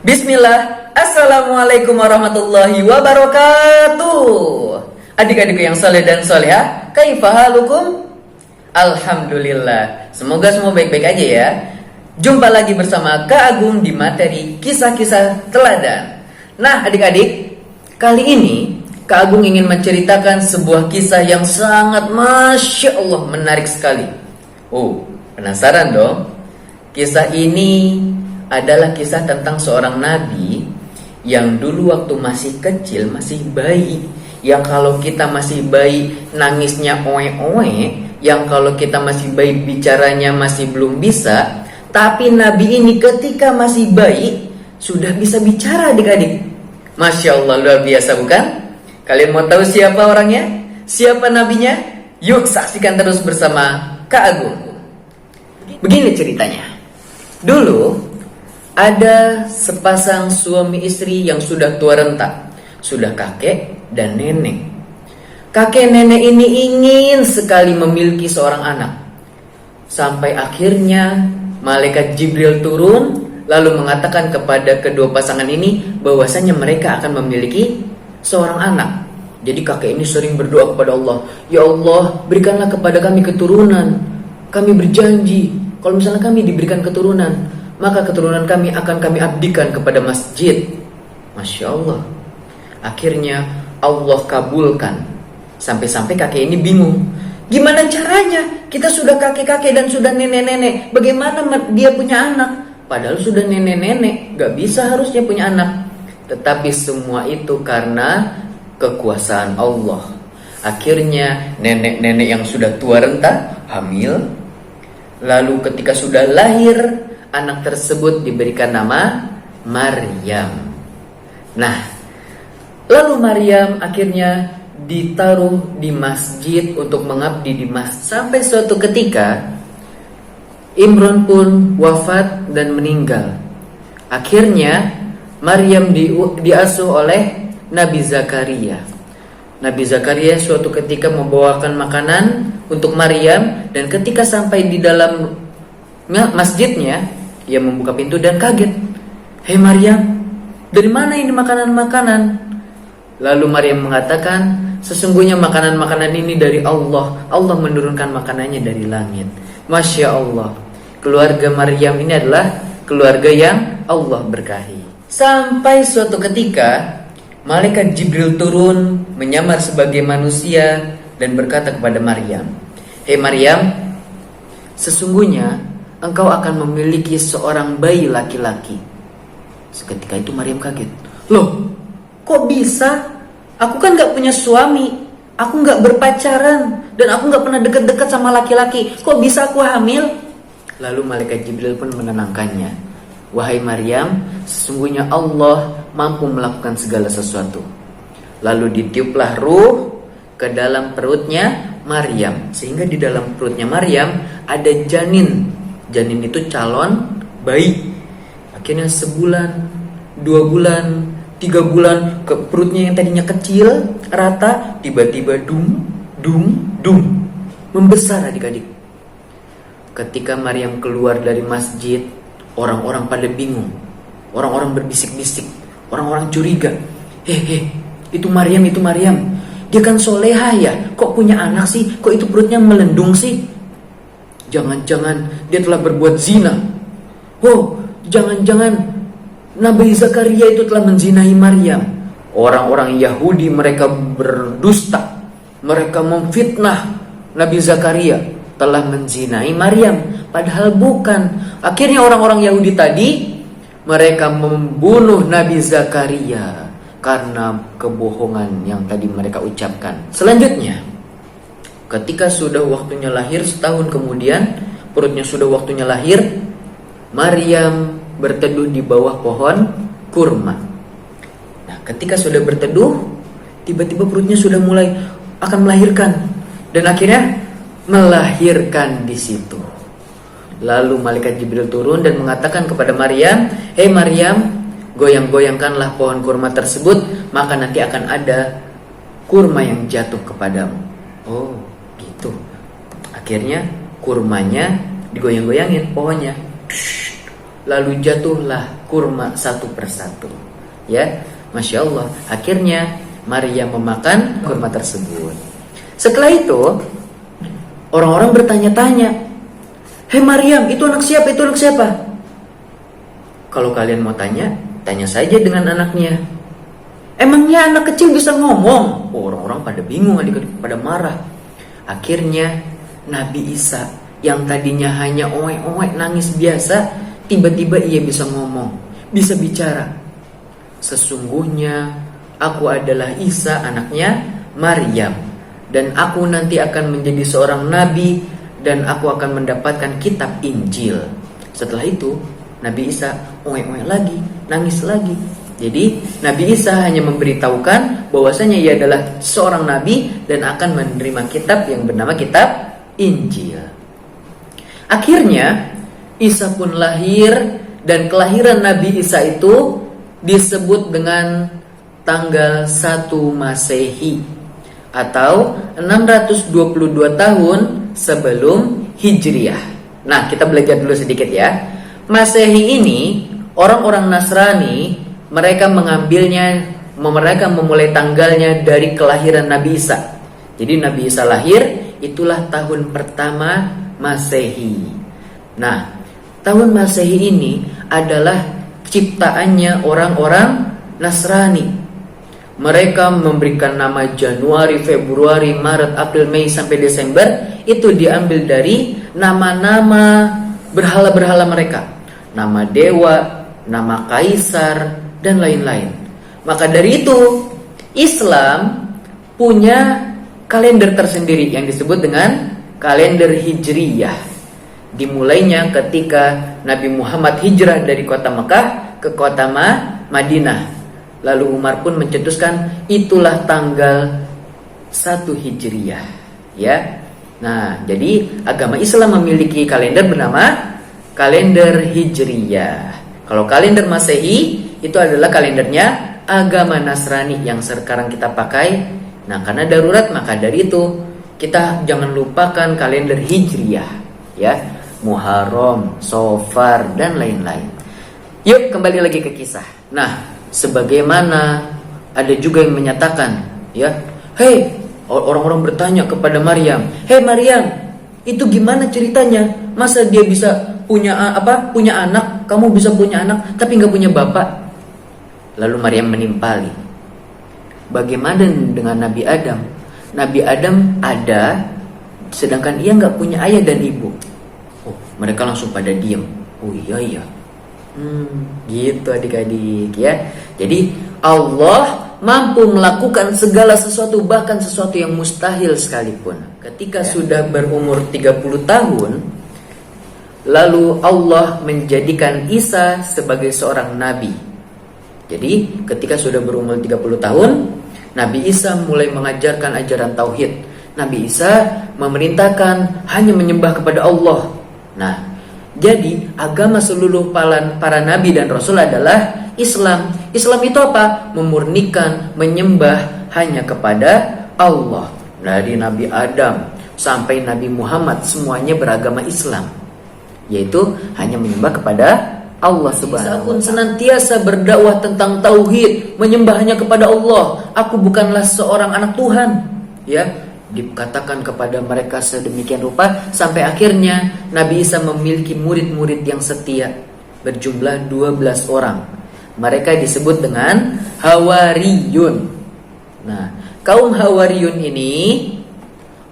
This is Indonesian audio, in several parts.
Bismillah, Assalamualaikum warahmatullahi wabarakatuh. Adik-adikku yang soleh dan soleha, kaifa halukum? Alhamdulillah, semoga semua baik-baik aja ya. Jumpa lagi bersama Kak Agung di materi kisah-kisah teladan. Nah adik-adik, kali ini Kak Agung ingin menceritakan sebuah kisah yang sangat Masya Allah menarik sekali. Oh, penasaran dong? Kisah ini adalah kisah tentang seorang nabi yang dulu waktu masih kecil, masih bayi, yang kalau kita masih bayi nangisnya oe-oe, yang kalau kita masih bayi bicaranya masih belum bisa. Tapi nabi ini ketika masih bayi sudah bisa bicara adik-adik. Masya Allah, luar biasa bukan? Kalian mau tahu siapa orangnya? Siapa nabinya? Yuk saksikan terus bersama Kak Agung. Begini ceritanya. Dulu ada sepasang suami istri yang sudah tua renta, sudah kakek dan nenek. Kakek nenek ini ingin sekali memiliki seorang anak. Sampai akhirnya malaikat Jibril turun lalu mengatakan kepada kedua pasangan ini bahwasanya mereka akan memiliki seorang anak. Jadi kakek ini sering berdoa kepada Allah, "Ya Allah, berikanlah kepada kami keturunan. Kami berjanji kalau misalnya kami diberikan keturunan, maka keturunan kami akan kami abdikan kepada masjid." Masya Allah. Akhirnya Allah kabulkan. Sampai-sampai kakek ini bingung. Gimana caranya? Kita sudah kakek-kakek dan sudah nenek-nenek. Bagaimana dia punya anak? Padahal sudah nenek-nenek, gak bisa harusnya punya anak. Tetapi semua itu karena kekuasaan Allah. Akhirnya nenek-nenek yang sudah tua renta hamil. Lalu ketika sudah lahir, anak tersebut diberikan nama Maryam. Nah, lalu Maryam akhirnya ditaruh di masjid untuk mengabdi di masjid. Sampai suatu ketika Imron pun wafat dan meninggal. Akhirnya Maryam diasuh oleh Nabi Zakaria. Nabi Zakaria suatu ketika membawakan makanan untuk Maryam, dan ketika sampai di dalam masjidnya, ia membuka pintu dan kaget. "Hei Maryam, dari mana ini makanan-makanan?" Lalu Maryam mengatakan, "Sesungguhnya makanan-makanan ini dari Allah. Allah menurunkan makanannya dari langit." Masya Allah, keluarga Maryam ini adalah keluarga yang Allah berkahi. Sampai suatu ketika malaikat Jibril turun menyamar sebagai manusia dan berkata kepada Maryam, "Hei Maryam, sesungguhnya engkau akan memiliki seorang bayi laki-laki." Seketika itu Maryam kaget. "Loh, kok bisa? Aku kan gak punya suami, aku gak berpacaran, dan aku gak pernah deket-deket sama laki-laki. Kok bisa aku hamil?" Lalu malaikat Jibril pun menenangkannya. "Wahai Maryam, sesungguhnya Allah mampu melakukan segala sesuatu." Lalu ditiuplah ruh ke dalam perutnya Maryam, sehingga di dalam perutnya Maryam ada janin. Janin itu calon bayi. Akhirnya sebulan, 2 bulan, 3 bulan, ke perutnya yang tadinya kecil, rata, tiba-tiba dung, membesar adik-adik. Ketika Maryam keluar dari masjid, orang-orang pada bingung. Orang-orang berbisik-bisik, orang-orang curiga. Hei, itu Maryam. Dia kan soleha ya, kok punya anak sih? Kok itu perutnya melendung sih? Jangan-jangan dia telah berbuat zina. Oh, jangan-jangan Nabi Zakaria itu telah menzinahi Maryam. Orang-orang Yahudi mereka berdusta. Mereka memfitnah Nabi Zakaria telah menzinahi Maryam, padahal bukan. Akhirnya orang-orang Yahudi tadi mereka membunuh Nabi Zakaria karena kebohongan yang tadi mereka ucapkan. Selanjutnya, ketika sudah waktunya lahir, setahun kemudian, perutnya sudah waktunya lahir, Maryam berteduh di bawah pohon kurma. Nah, ketika sudah berteduh, tiba-tiba perutnya sudah mulai akan melahirkan, dan akhirnya melahirkan di situ. Lalu malaikat Jibril turun dan mengatakan kepada Maryam, "Hei Maryam, goyang-goyangkanlah pohon kurma tersebut, maka nanti akan ada kurma yang jatuh kepadamu." Oh, gitu. Akhirnya kurmanya digoyang-goyangin pohonnya. lalu jatuhlah kurma satu persatu. Ya, Masya Allah. Akhirnya Maryam memakan kurma tersebut. Setelah itu orang-orang bertanya-tanya, "Hei Maryam, itu anak siapa? Itu anak siapa?" Kalau kalian mau tanya, tanya saja dengan anaknya. Emangnya anak kecil bisa ngomong? Orang-orang pada bingung, adik-adik pada marah. Akhirnya Nabi Isa yang tadinya hanya oek-oek nangis biasa, tiba-tiba ia bisa ngomong, bisa bicara. Sesungguhnya aku adalah Isa, anaknya Maryam, dan aku nanti akan menjadi seorang nabi dan aku akan mendapatkan kitab Injil. Setelah itu Nabi Isa oek-oek lagi, nangis lagi. Jadi Nabi Isa hanya memberitahukan bahwasanya ia adalah seorang nabi dan akan menerima kitab yang bernama kitab Injil. Akhirnya Isa pun lahir, dan kelahiran Nabi Isa itu disebut dengan tanggal 1 Masehi atau 622 tahun sebelum Hijriah. Nah, kita belajar dulu sedikit ya. Masehi ini orang-orang Nasrani, mereka memulai tanggalnya dari kelahiran Nabi Isa. Jadi Nabi Isa lahir, itulah tahun pertama Masehi. Nah, tahun Masehi ini adalah ciptaannya orang-orang Nasrani. Mereka memberikan nama Januari, Februari, Maret, April, Mei sampai Desember. Itu diambil dari nama-nama berhala-berhala mereka, nama dewa, nama kaisar, dan lain-lain. Maka dari itu Islam punya kalender tersendiri yang disebut dengan kalender Hijriyah. Dimulainya ketika Nabi Muhammad hijrah dari kota Mekah ke kota Madinah. Lalu Umar pun mencetuskan itulah tanggal 1 Hijriyah, ya. Nah, jadi agama Islam memiliki kalender bernama kalender Hijriyah. Kalau kalender Masehi itu adalah kalendernya agama Nasrani yang sekarang kita pakai. Nah, karena darurat maka dari itu kita jangan lupakan kalender Hijriyah, ya. Muharram, Safar, dan lain-lain. Yuk kembali lagi ke kisah. Nah, sebagaimana ada juga yang menyatakan, ya, "Hei," orang-orang bertanya kepada Maryam, "Hei Maryam, itu gimana ceritanya? Masa dia bisa punya anak, kamu bisa punya anak tapi nggak punya bapak?" Lalu Maryam menimpali, "Bagaimana dengan Nabi Adam? Nabi Adam ada, sedangkan ia nggak punya ayah dan ibu." Oh, mereka langsung pada diam. Oh iya. Gitu adik-adik ya. Jadi Allah mampu melakukan segala sesuatu, bahkan sesuatu yang mustahil sekalipun. Ketika sudah berumur 30 tahun, lalu Allah menjadikan Isa sebagai seorang nabi. Jadi ketika sudah berumur 30 tahun, Nabi Isa mulai mengajarkan ajaran tauhid. Nabi Isa memerintahkan hanya menyembah kepada Allah. Nah, jadi agama seluruh para nabi dan rasul adalah Islam. Islam itu apa? Memurnikan, menyembah hanya kepada Allah. Dari Nabi Adam sampai Nabi Muhammad semuanya beragama Islam, yaitu hanya menyembah kepada Allah Subhanahu wa Ta'ala. Senantiasa berdakwah tentang tauhid, menyembahnya kepada Allah. Aku bukanlah seorang anak Tuhan, ya. Dikatakan kepada mereka sedemikian rupa sampai akhirnya Nabi Isa memiliki murid-murid yang setia berjumlah 12 orang. Mereka disebut dengan Hawariyun. Nah, kaum Hawariyun ini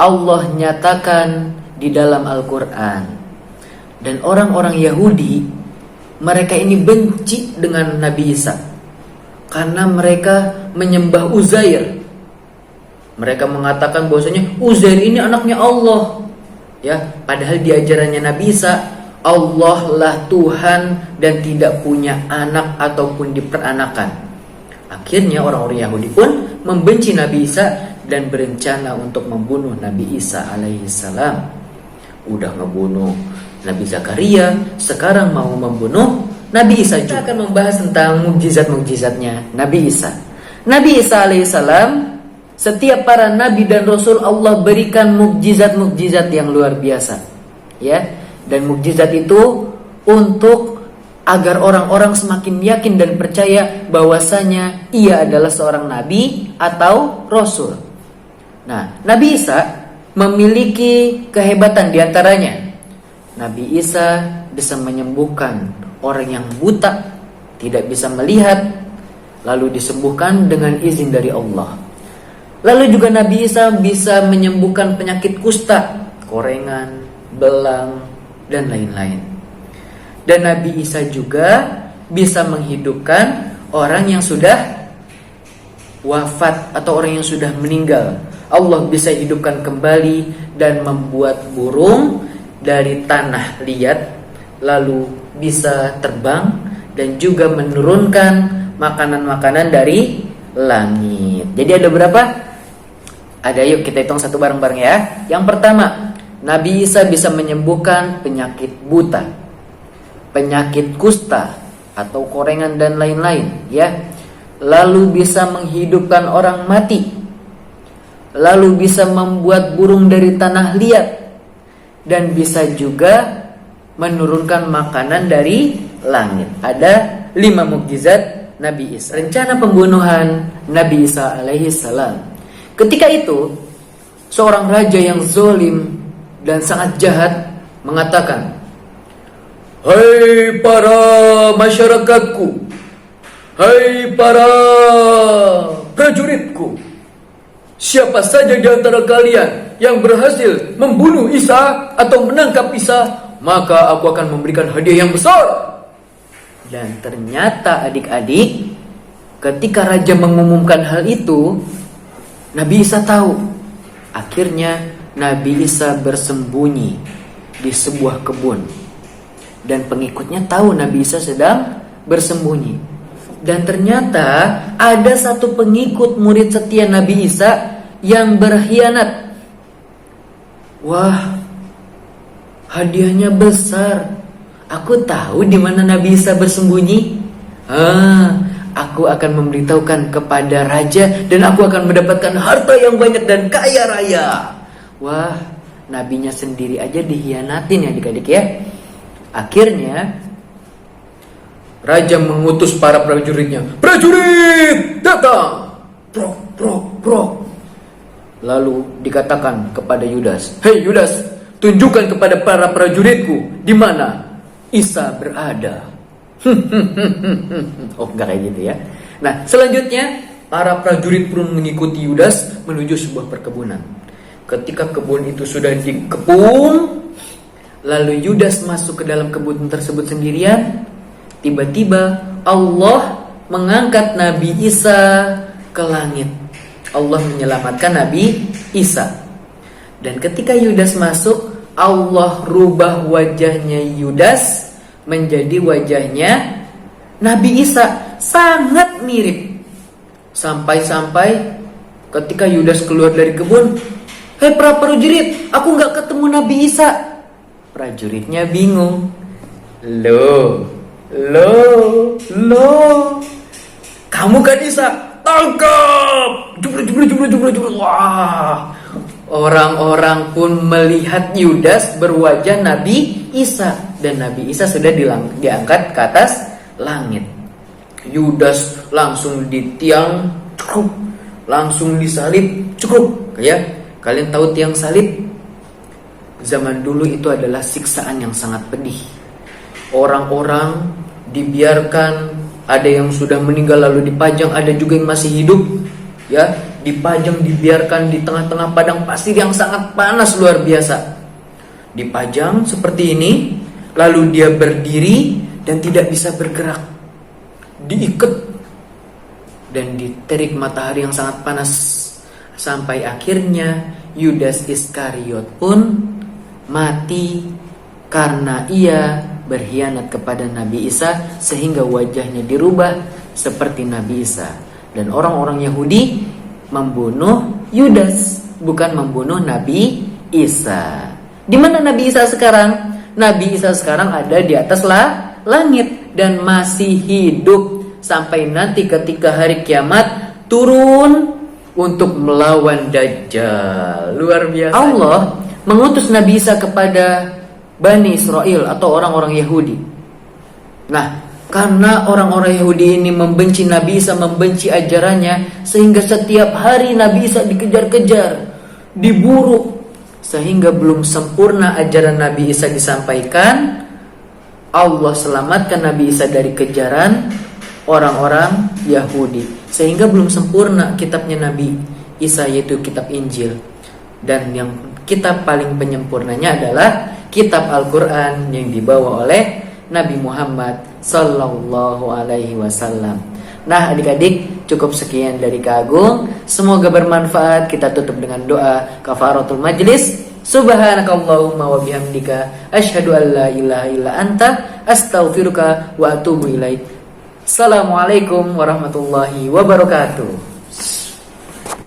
Allah nyatakan di dalam Al-Quran. Dan orang-orang Yahudi, mereka ini benci dengan Nabi Isa karena mereka menyembah Uzair. Mereka mengatakan bahwasanya Uzair ini anaknya Allah, ya. Padahal di ajarannya Nabi Isa, Allah lah Tuhan dan tidak punya anak ataupun diperanakan. Akhirnya orang-orang Yahudi pun membenci Nabi Isa dan berencana untuk membunuh Nabi Isa alaihissalam. Udah ngebunuh Nabi Zakaria, sekarang mau membunuh Nabi Isa juga. Kita akan membahas tentang mukjizat-mukjizatnya Nabi Isa. Nabi Isa alaihissalam, setiap para nabi dan rasul Allah berikan mukjizat-mukjizat yang luar biasa, ya. Dan mukjizat itu untuk agar orang-orang semakin yakin dan percaya bahwasanya ia adalah seorang nabi atau rasul. Nah, Nabi Isa memiliki kehebatan diantaranya. Nabi Isa bisa menyembuhkan orang yang buta, tidak bisa melihat, lalu disembuhkan dengan izin dari Allah. Lalu juga Nabi Isa bisa menyembuhkan penyakit kusta, korengan, belang, dan lain-lain. Dan Nabi Isa juga bisa menghidupkan orang yang sudah wafat atau orang yang sudah meninggal. Allah bisa hidupkan kembali dan membuat burung dari tanah liat lalu bisa terbang, dan juga menurunkan makanan-makanan dari langit. Jadi ada berapa? Ada, yuk kita hitung satu bareng-bareng ya. Yang pertama, Nabi Isa bisa menyembuhkan penyakit buta, penyakit kusta atau korengan dan lain-lain ya. Lalu bisa menghidupkan orang mati, lalu bisa membuat burung dari tanah liat, dan bisa juga menurunkan makanan dari langit. Ada 5 mukjizat Nabi Isa. Rencana pembunuhan Nabi Isa alaihi salam. Ketika itu, seorang raja yang zalim dan sangat jahat mengatakan, "Hai para masyarakatku, hai para prajuritku, siapa saja di antara kalian yang berhasil membunuh Isa atau menangkap Isa, maka aku akan memberikan hadiah yang besar." Dan ternyata adik-adik, ketika raja mengumumkan hal itu, Nabi Isa tahu. Akhirnya Nabi Isa bersembunyi di sebuah kebun, dan pengikutnya tahu Nabi Isa sedang bersembunyi. Dan ternyata ada satu pengikut murid setia Nabi Isa yang berkhianat. Wah, hadiahnya besar. Aku tahu di mana Nabi Isa bersembunyi. Aku akan memberitahukan kepada raja, dan aku akan mendapatkan harta yang banyak dan kaya raya. Wah, nabinya sendiri aja dikhianatin ya adik-adik ya. Akhirnya raja mengutus para prajuritnya. "Prajurit, datang!" Prok, prok, prok. Lalu dikatakan kepada Yudas, "Hei Yudas, tunjukkan kepada para prajuritku di mana Isa berada." Oh, enggak kayak gitu ya. Nah, selanjutnya para prajurit pun mengikuti Yudas menuju sebuah perkebunan. Ketika kebun itu sudah dikepung, lalu Yudas masuk ke dalam kebun tersebut sendirian. Tiba-tiba Allah mengangkat Nabi Isa ke langit. Allah menyelamatkan Nabi Isa. Dan ketika Yudas masuk, Allah rubah wajahnya Yudas menjadi wajahnya Nabi Isa. Sangat mirip. Sampai-sampai ketika Yudas keluar dari kebun, "Hei para prajurit, aku gak ketemu Nabi Isa." Prajuritnya bingung. Loh, kamu kan Isa? Tangkap! Jublu. Wah, orang-orang pun melihat Yudas berwajah Nabi Isa, dan Nabi Isa sudah diangkat ke atas langit. Yudas langsung ditiang, cukup, langsung disalib, cukup. Ya, kalian tahu tiang salib? Zaman dulu itu adalah siksaan yang sangat pedih. Orang-orang dibiarkan, ada yang sudah meninggal lalu dipajang, ada juga yang masih hidup, ya, dipajang, dibiarkan di tengah-tengah padang pasir yang sangat panas luar biasa. Dipajang seperti ini, lalu dia berdiri dan tidak bisa bergerak, diikat dan diterik matahari yang sangat panas, sampai akhirnya Yudas Iskariot pun mati karena ia berkhianat kepada Nabi Isa, sehingga wajahnya dirubah seperti Nabi Isa. Dan orang-orang Yahudi membunuh Yudas, bukan membunuh Nabi Isa. Di mana Nabi Isa sekarang? Nabi Isa sekarang ada di atas langit dan masih hidup sampai nanti ketika hari kiamat turun untuk melawan Dajjal. Luar biasa. Allah mengutus Nabi Isa kepada Bani Israel atau orang-orang Yahudi. Nah, karena orang-orang Yahudi ini membenci Nabi Isa, membenci ajarannya, sehingga setiap hari Nabi Isa dikejar-kejar, diburu, sehingga belum sempurna ajaran Nabi Isa disampaikan. Allah selamatkan Nabi Isa dari kejaran orang-orang Yahudi, sehingga belum sempurna kitabnya Nabi Isa, yaitu kitab Injil. Dan yang kitab paling penyempurnanya adalah kitab Al-Quran yang dibawa oleh Nabi Muhammad Sallallahu Alaihi Wasallam. Nah adik-adik, cukup sekian dari Kak Agung. Semoga bermanfaat. Kita tutup dengan doa kafaratul majlis. Subhanakallahumma wa bihamdika asyhadu an la ilaha illa anta astaghfiruka wa atubu ilaik. Assalamualaikum warahmatullahi wabarakatuh.